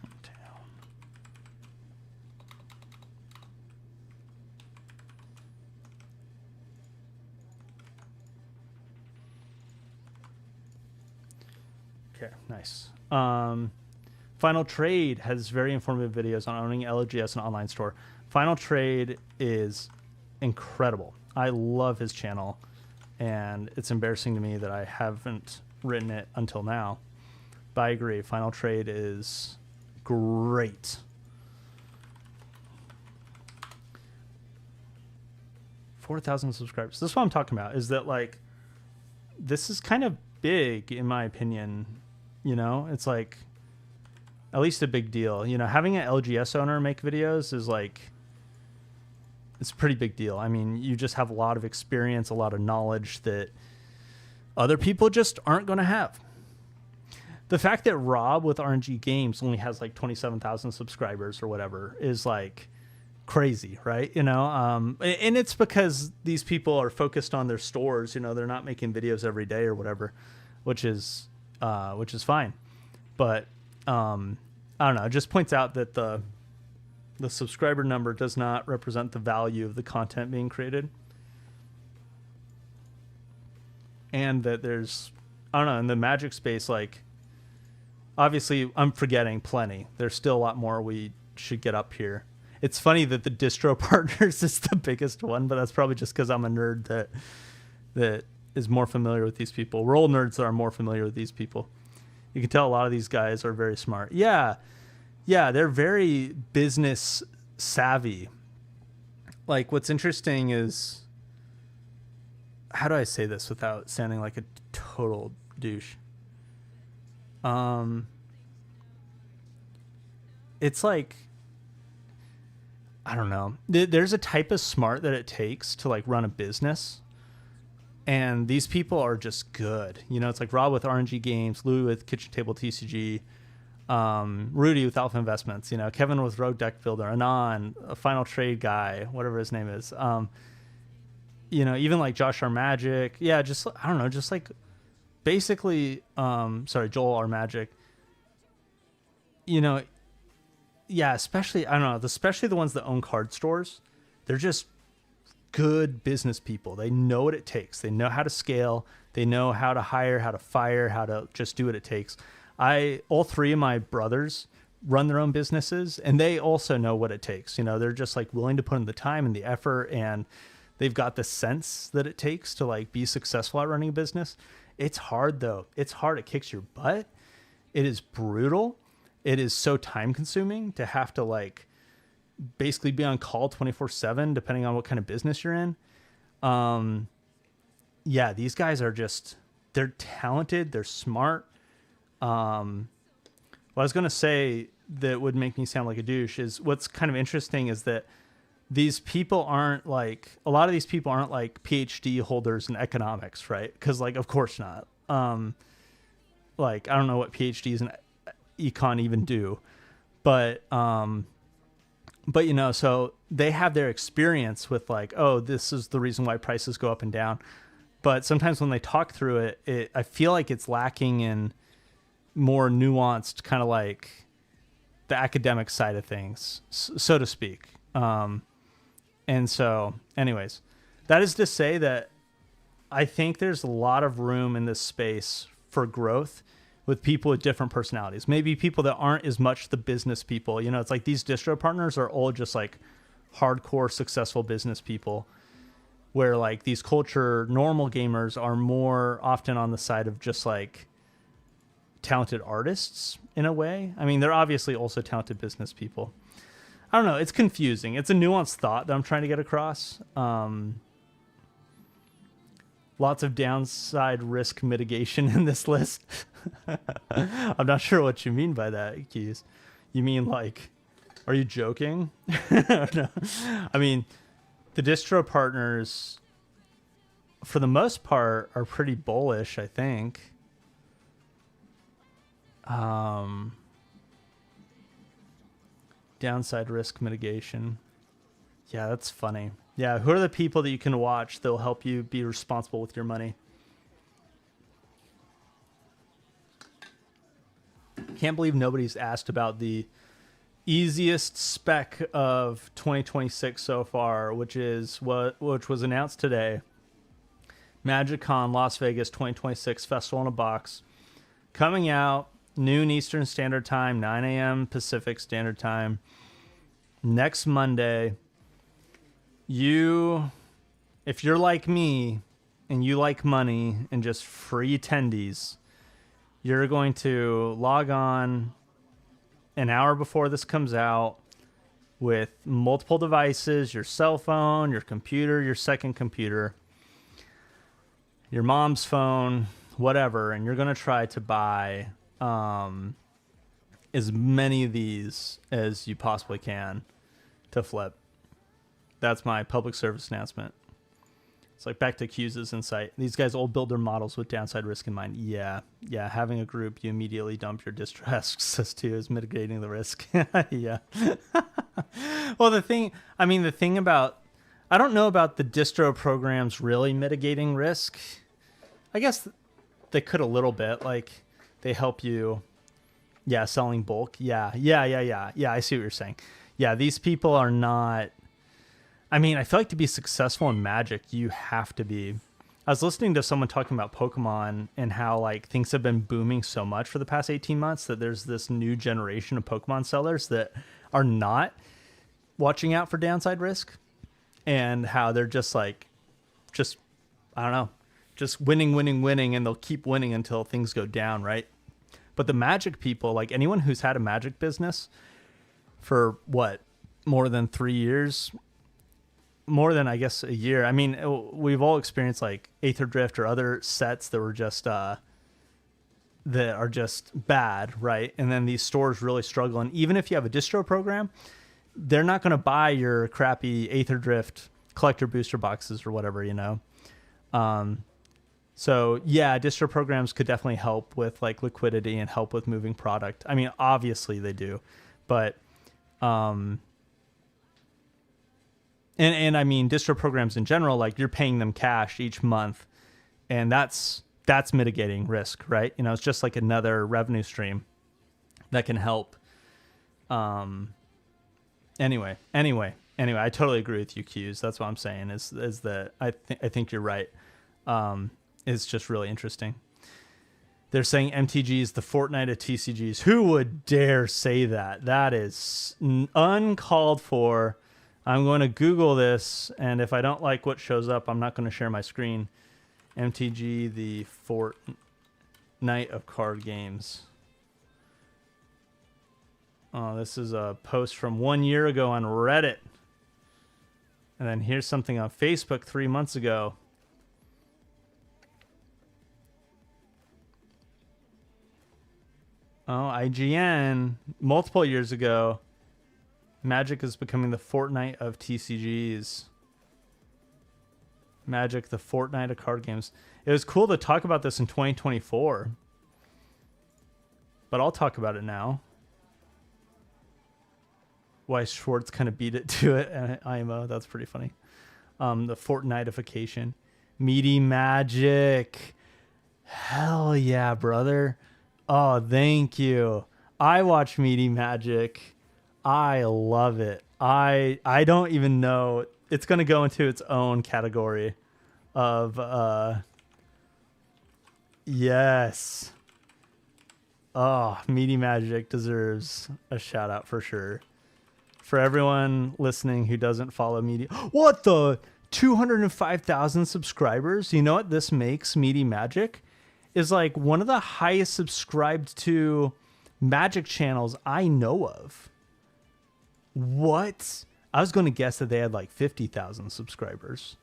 Okay, nice. Final Trade has very informative videos on owning LGS and online store. Final Trade is incredible. I love his channel, and it's embarrassing to me that I haven't written it until now. But I agree. Final Trade is great. $4,000 subscribers. This is what I'm talking about, is that, like, this is kind of big, in my opinion. You know, it's like at least a big deal. You know, having an LGS owner make videos is like, it's a pretty big deal. I mean, you just have a lot of experience, a lot of knowledge that other people just aren't going to have. The fact that Rob with RNG Games only has like 27,000 subscribers or whatever is like crazy, right? You know, and it's because these people are focused on their stores. You know, they're not making videos every day or whatever, which is fine. But I don't know. It just points out that the subscriber number does not represent the value of the content being created. And that there's, I don't know, in the Magic space, like, obviously I'm forgetting plenty. There's still a lot more we should get up here. It's funny that the distro partners is the biggest one, but that's probably just because I'm a nerd that is more familiar with these people. We're all nerds that are more familiar with these people. You can tell a lot of these guys are very smart. Yeah, they're very business savvy. Like, what's interesting is, how do I say this without sounding like a total douche? It's like, I don't know. There's a type of smart that it takes to like run a business. And these people are just good. You know, it's like Rob with RNG Games, Lou with Kitchen Table TCG, Rudy with Alpha Investments, you know, Kevin with Rogue Deck Builder, Anon, a Final Trade guy, whatever his name is. You know, even like Josh R Magic. Yeah, just, I don't know, just like basically, Joel R Magic. You know, yeah, especially, I don't know, especially the ones that own card stores. They're just good business people. They know what it takes. They know how to scale. They know how to hire, how to fire, how to just do what it takes. All three of my brothers run their own businesses, and they also know what it takes. You know, they're just like willing to put in the time and the effort, and they've got the sense that it takes to like be successful at running a business. It's hard though. It's hard. It kicks your butt. It is brutal. It is so time consuming to have to like basically be on call 24/7, depending on what kind of business you're in. Yeah, these guys are just, they're talented. They're smart. What I was going to say that would make me sound like a douche is, what's kind of interesting is that these people aren't like, a lot of these people aren't like PhD holders in economics, right? Because like, of course not. Like, I don't know what PhDs in econ even do, but you know, so they have their experience with like, oh, this is the reason why prices go up and down. But sometimes when they talk through it, I feel like it's lacking in more nuanced kind of like the academic side of things, so to speak. And so anyways, that is to say that I think there's a lot of room in this space for growth with people with different personalities. Maybe people that aren't as much the business people. You know, it's like these distro partners are all just like hardcore successful business people, where like these culture normal gamers are more often on the side of just like talented artists in a way. I mean, they're obviously also talented business people. I don't know. It's confusing. It's a nuanced thought that I'm trying to get across. Lots of downside risk mitigation in this list. I'm not sure what you mean by that, Keys. You mean like, are you joking? No. I mean, the distro partners, for the most part, are pretty bullish, I think. Downside risk mitigation. Yeah, that's funny. Yeah, who are the people that you can watch that will help you be responsible with your money? Can't believe nobody's asked about the easiest spec of 2026 so far, which was announced today. MagicCon Las Vegas 2026 Festival in a Box. Coming out noon Eastern Standard Time, 9 a.m. Pacific Standard Time. Next Monday. If you're like me and you like money and just free attendees, you're going to log on an hour before this comes out with multiple devices, your cell phone, your computer, your second computer, your mom's phone, whatever, and you're going to try to buy as many of these as you possibly can to flip. That's my public service announcement. It's like back to Q's insight. These guys all build their models with downside risk in mind. Yeah. Having a group you immediately dump your distro access to is mitigating the risk. Yeah. Well, the thing about, I don't know about the distro programs really mitigating risk. I guess they could a little bit. Like, they help you Yeah, selling bulk. Yeah. I see what you're saying. Yeah, these people are not. I mean, I feel like to be successful in Magic, you have to be. I was listening to someone talking about Pokemon and how like things have been booming so much for the past 18 months that there's this new generation of Pokemon sellers that are not watching out for downside risk, and how they're just like, just, I don't know, just winning, and they'll keep winning until things go down, right? But the Magic people, like anyone who's had a Magic business for what, more than 3 years, more than I guess a year. I mean, we've all experienced like Aether Drift or other sets that were just that are just bad, right? And then these stores really struggle. And even if you have a distro program, they're not going to buy your crappy Aether Drift collector booster boxes or whatever, you know. So yeah, distro programs could definitely help with like liquidity and help with moving product. I mean, obviously they do, but and I mean distro programs in general, like you're paying them cash each month, and that's mitigating risk, right? You know, it's just like another revenue stream that can help. Anyway, I totally agree with you, Q's. That's what I'm saying is that I think you're right. It's just really interesting. They're saying MTG is the Fortnite of TCGs. Who would dare say that? That is uncalled for. I'm going to Google this, and if I don't like what shows up, I'm not going to share my screen. MTG, the Fortnite of card games. Oh, this is a post from 1 year ago on Reddit. And then here's something on Facebook 3 months ago. Oh, IGN, multiple years ago. Magic is becoming the Fortnite of TCGs. Magic, the Fortnite of card games. It was cool to talk about this in 2024. But I'll talk about it now. Why Schwartz kind of beat it to it. IMO, that's pretty funny. The Fortniteification. Meaty Magic. Hell yeah, brother. Oh, thank you. I watch Meaty Magic. I love it. I don't even know. It's going to go into its own category of yes. Oh, Meaty Magic deserves a shout out for sure. For everyone listening who doesn't follow Meaty, what the 205,000 subscribers? You know what this makes Meaty Magic is like one of the highest subscribed to Magic channels I know of. What? I was going to guess that they had like 50,000 subscribers.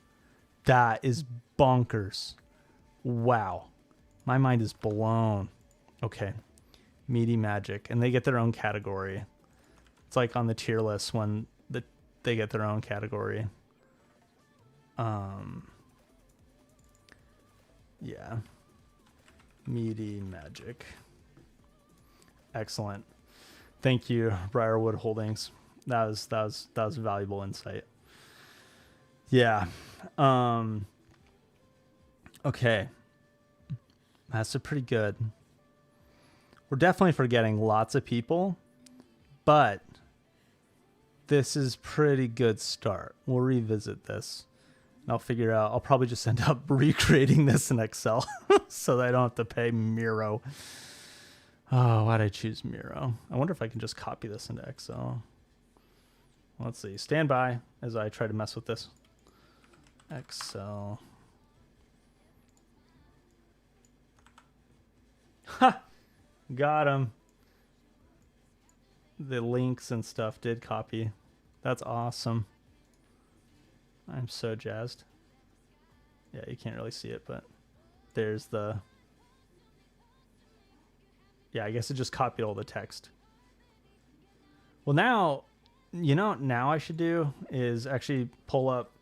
That is bonkers. Wow. My mind is blown. Okay. Meaty Magic. And they get their own category. It's like on the tier list when they get their own category. Yeah. Meaty Magic. Excellent. Thank you, Briarwood Holdings. That was valuable insight. Yeah. Okay. That's a pretty good. We're definitely forgetting lots of people, but this is pretty good start. We'll revisit this. And I'll figure out. I'll probably just end up recreating this in Excel so that I don't have to pay Miro. Oh, why'd I choose Miro? I wonder if I can just copy this into Excel. Let's see. Stand by as I try to mess with this. Excel. Ha! Got him. The links and stuff did copy. That's awesome. I'm so jazzed. Yeah, you can't really see it, but there's the... Yeah, I guess it just copied all the text. Well, now, you know what now I should do is actually pull up...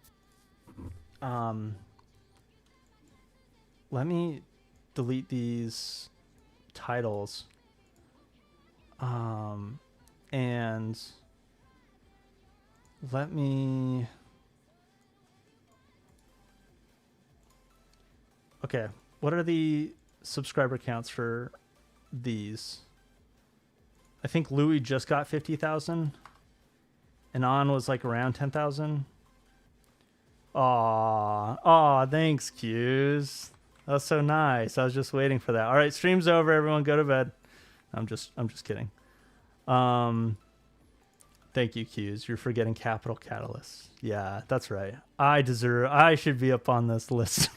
let me delete these titles. And let me... Okay, what are the subscriber counts for these? I think Louis just got 50,000. Anon was like around 10,000. Aw, thanks, Q's. That was so nice. I was just waiting for that. All right, stream's over. Everyone go to bed. I'm just kidding. Thank you, Q's. You're forgetting Capital Catalyst. Yeah, that's right. I should be up on this list.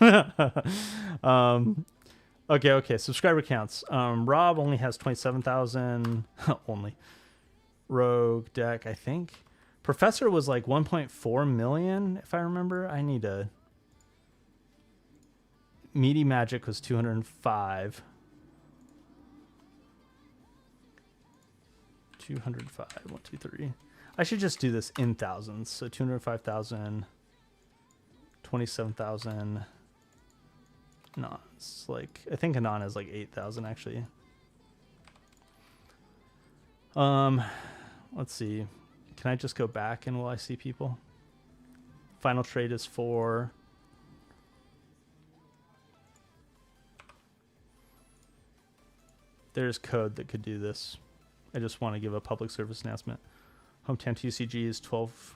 Okay. Subscriber counts. Rob only has 27,000. Only. Rogue Deck, I think. Professor was like 1.4 million, if I remember. I need to. Meaty Magic was 205. 205. 1, 2, 3. I should just do this in thousands. So 205,000. 27,000. No, it's like, I think Anon is like 8,000 actually. Let's see. Can I just go back and will I see people? Final trade is for. There's code that could do this. I just want to give a public service announcement. Hometown TCG is 12.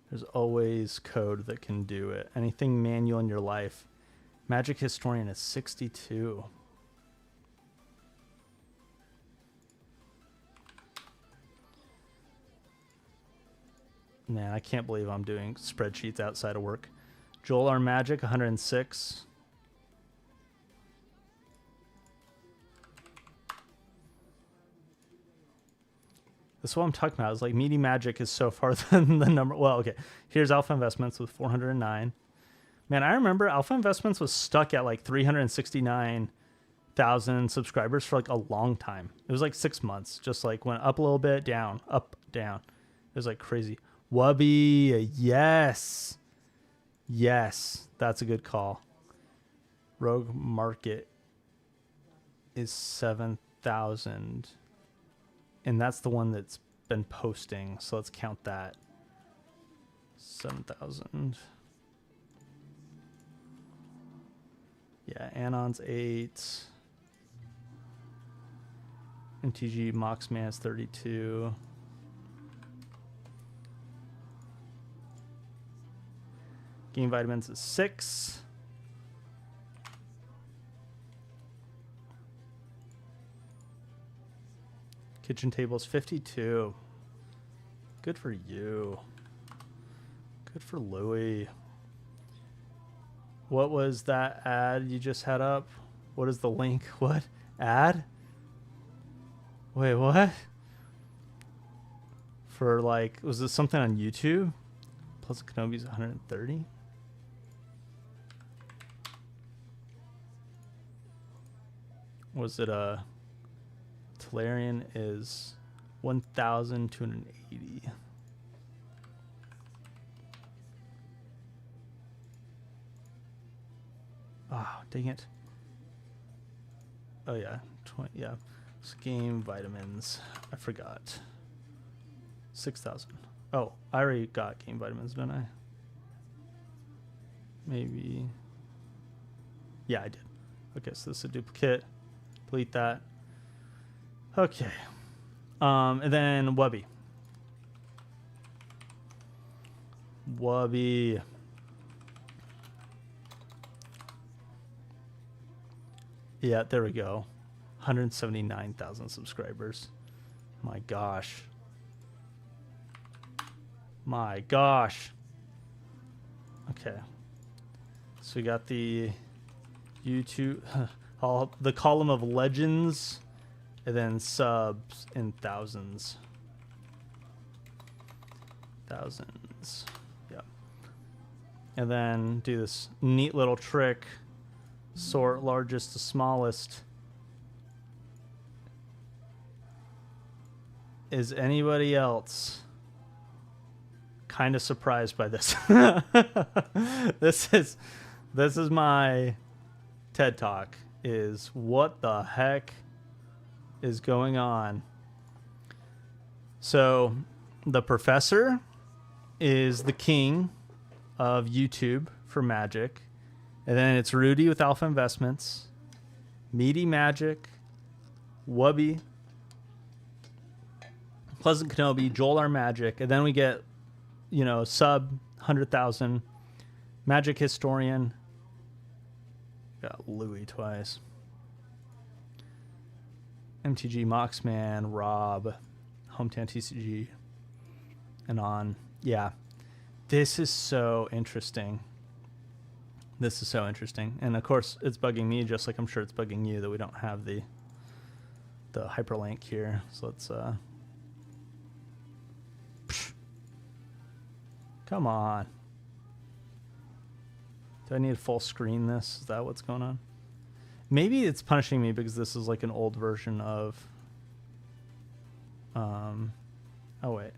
There's always code that can do it. Anything manual in your life. Magic Historian is 62. Man, I can't believe I'm doing spreadsheets outside of work. Joel R. Magic, 106. That's what I'm talking about. It's like Meaty Magic is so far than the number. Well, okay. Here's Alpha Investments with 409. Man, I remember Alpha Investments was stuck at like 369,000 subscribers for like a long time. It was like 6 months. Just like went up a little bit, down, up, down. It was like crazy. Wubby, yes. Yes, that's a good call. Rogue Market is 7,000. And that's the one that's been posting. So let's count that. 7,000. Yeah, Anon's 8. MTG Moxman is 32. Game Vitamins is 6. Kitchen Table's 52. Good for you. Good for Louie. What was that ad you just had up? What is the link? What? Ad? Wait, what? For like, was this something on YouTube? Plus Kenobi's 130. Was it a Tolarian is 1,280. Oh, dang it. Oh yeah, 20, yeah. Game Vitamins. I forgot. 6,000. Oh, I already got Game Vitamins, didn't I? Maybe. Yeah, I did. Okay, so this is a duplicate. Delete that. Okay. And then Wubby. Wubby. Yeah, there we go. 179,000 subscribers. My gosh. My gosh. Okay. So we got the YouTube, the column of legends, and then subs in thousands. Thousands. Yeah. And then do this neat little trick. Sort largest to smallest. Is anybody else kind of surprised by this? This is my TED Talk. Is what the heck is going on? So the professor is the king of YouTube for Magic. And then it's Rudy with Alpha Investments. Meaty Magic, Wubby, Pleasant Kenobi, Joel our Magic, and then we get, you know, sub 100,000, Magic Historian. Got Louis twice. MTG, Moxman, Rob, Hometown TCG, and on. Yeah. This is so interesting. This is so interesting. And of course, it's bugging me just like I'm sure it's bugging you that we don't have the hyperlink here. So let's come on. Do I need to full screen this? Is that what's going on? Maybe it's punishing me because this is like an old version of oh wait.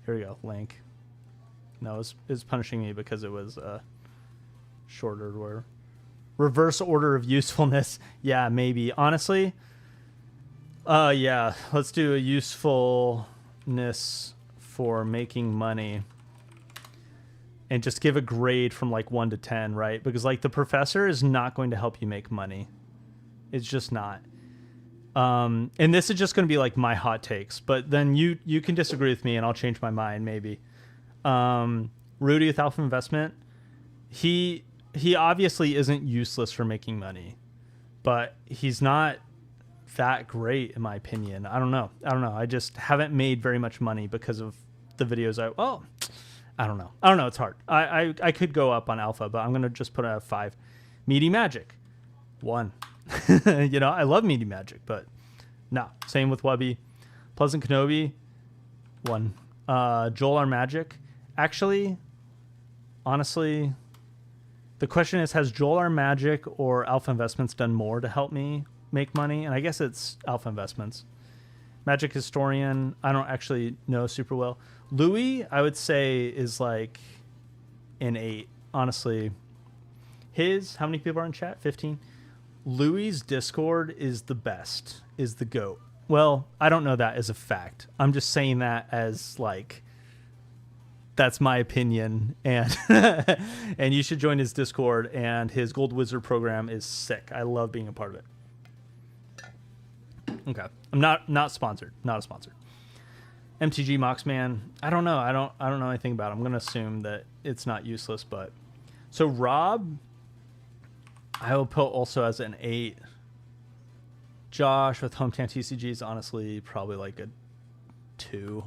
Here we go, link. No, it's punishing me because it was shorter or reverse order of usefulness. Yeah, maybe. Honestly, yeah, let's do a usefulness for making money and just give a grade from like 1 to 10, right? Because like the professor is not going to help you make money. It's just not. And this is just going to be like my hot takes, but then you can disagree with me and I'll change my mind maybe. Rudy with Alpha Investment, he obviously isn't useless for making money, but he's not that great in my opinion. I don't know. I just haven't made very much money because of the videos I don't know. It's hard. I could go up on Alpha, but I'm going to just put it at 5. Meaty Magic, 1. You know, I love Meaty Magic, but no. Same with Wubby. Pleasant Kenobi, 1. Joel our Magic. Actually, honestly, the question is, has Joel our Magic or Alpha Investments done more to help me make money? And I guess it's Alpha Investments. Magic Historian, I don't actually know super well. Louis, I would say, is like an 8. Honestly, how many people are in chat? 15. Louis' Discord is the best, is the GOAT. Well, I don't know that as a fact. I'm just saying that as like, that's my opinion. And and you should join his Discord, and his Gold Wizard program is sick. I love being a part of it. Okay. I'm not sponsored. Not a sponsor. MTG Moxman. I don't know. I don't know anything about it. I'm going to assume that it's not useless, but so Rob, I will put also as an 8. Josh with Hometown TCG is honestly probably like a 2.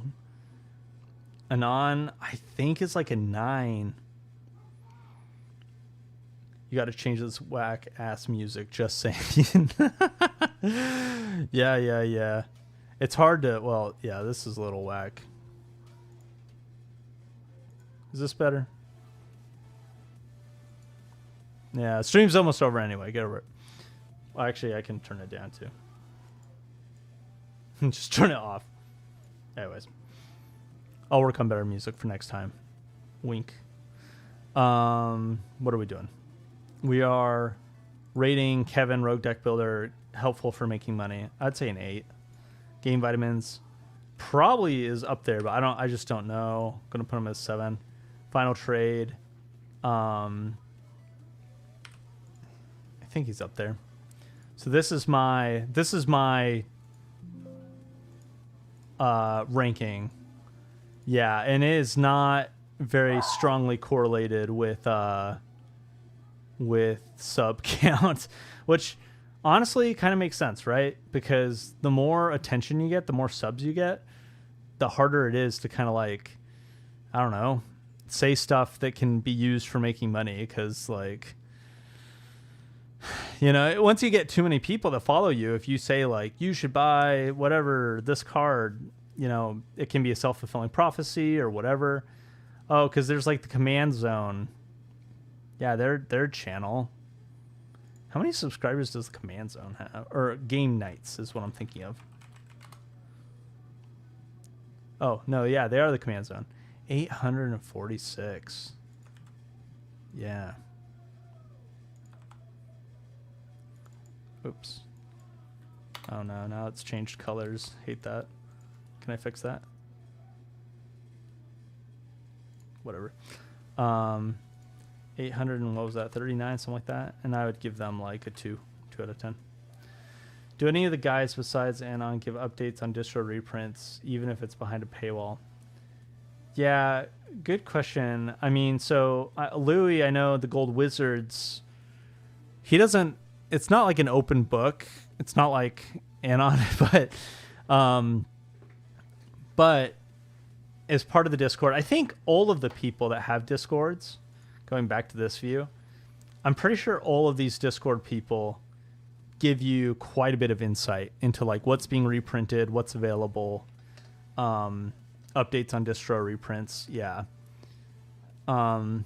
Anon, I think it's like a 9. You got to change this whack ass music. Just saying. Yeah. It's hard to. Well, yeah. This is a little whack. Is this better? Yeah, stream's almost over anyway. Get over it. Well, actually, I can turn it down too. Just turn it off. Anyways, I'll work on better music for next time. Wink. What are we doing? We are rating Kevin Rogue Deck Builder helpful for making money. I'd say an 8. Game Vitamins probably is up there, but I just don't know. I'm gonna put him as 7. Final Trade. I think he's up there. So this is my ranking. Yeah, and it is not very strongly correlated with sub count, which honestly kind of makes sense, right? Because the more attention you get, the more subs you get, the harder it is to kind of like, I don't know, say stuff that can be used for making money. Because like, you know, once you get too many people that follow you, if you say like, you should buy whatever, this card, you know, it can be a self-fulfilling prophecy or whatever. Oh, because there's like the Command Zone. Yeah, their channel. How many subscribers does the Command Zone have? Or Game Nights is what I'm thinking of. Oh, no, yeah, they are the Command Zone. 846. Yeah. Oops. Oh, no, now it's changed colors. Hate that. Can I fix that? 800 and what was that, 39, something like that, and I would give them like a 2 out of 10. Do any of the guys besides Anon give updates on distro reprints, even if it's behind a paywall? Yeah, good question. I mean, so Louis, I know the Gold Wizards, he doesn't, it's not like an open book. It's not like Anon, but as part of the Discord, I think all of the people that have Discords, going back to this view, I'm pretty sure all of these Discord people give you quite a bit of insight into like what's being reprinted, what's available, updates on distro reprints. Yeah. But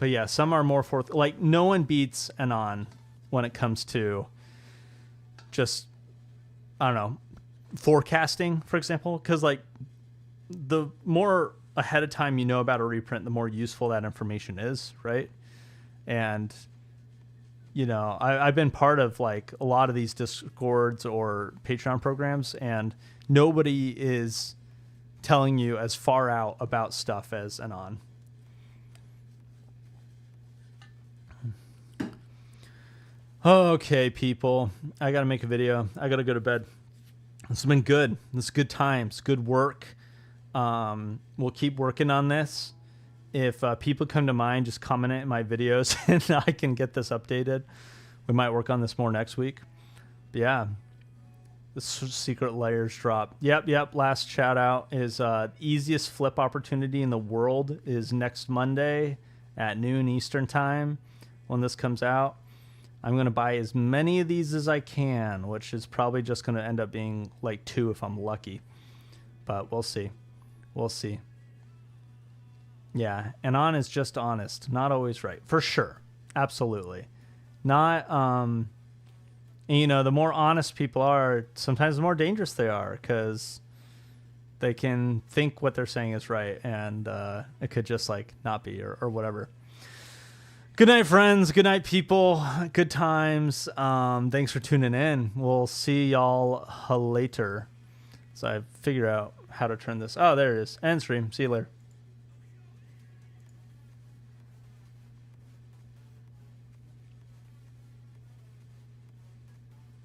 yeah, some are more like no one beats Anon when it comes to just, I don't know, forecasting, for example, because like the more ahead of time you know about a reprint, the more useful that information is, right? And you know, I've been part of like a lot of these Discords or Patreon programs, and nobody is telling you as far out about stuff as Anon. Okay, people, I got to make a video. I got to go to bed. This has been good. This is good times, good work. We'll keep working on this. If people come to mind, just comment it in my videos and I can get this updated. We might work on this more next week. But yeah, the secret layers drop. Yep. Last shout out is easiest flip opportunity in the world is next Monday at noon Eastern time when this comes out. I'm going to buy as many of these as I can, which is probably just going to end up being like 2 if I'm lucky. But we'll see. We'll see. Yeah, Anon is just honest, not always right, for sure, absolutely. Not, you know, the more honest people are, sometimes the more dangerous they are, because they can think what they're saying is right, and it could just like not be, or whatever. Good night, friends. Good night, people. Good times. Thanks for tuning in. We'll see y'all later. So I figured out how to turn this. Oh, there it is. End stream. See you later.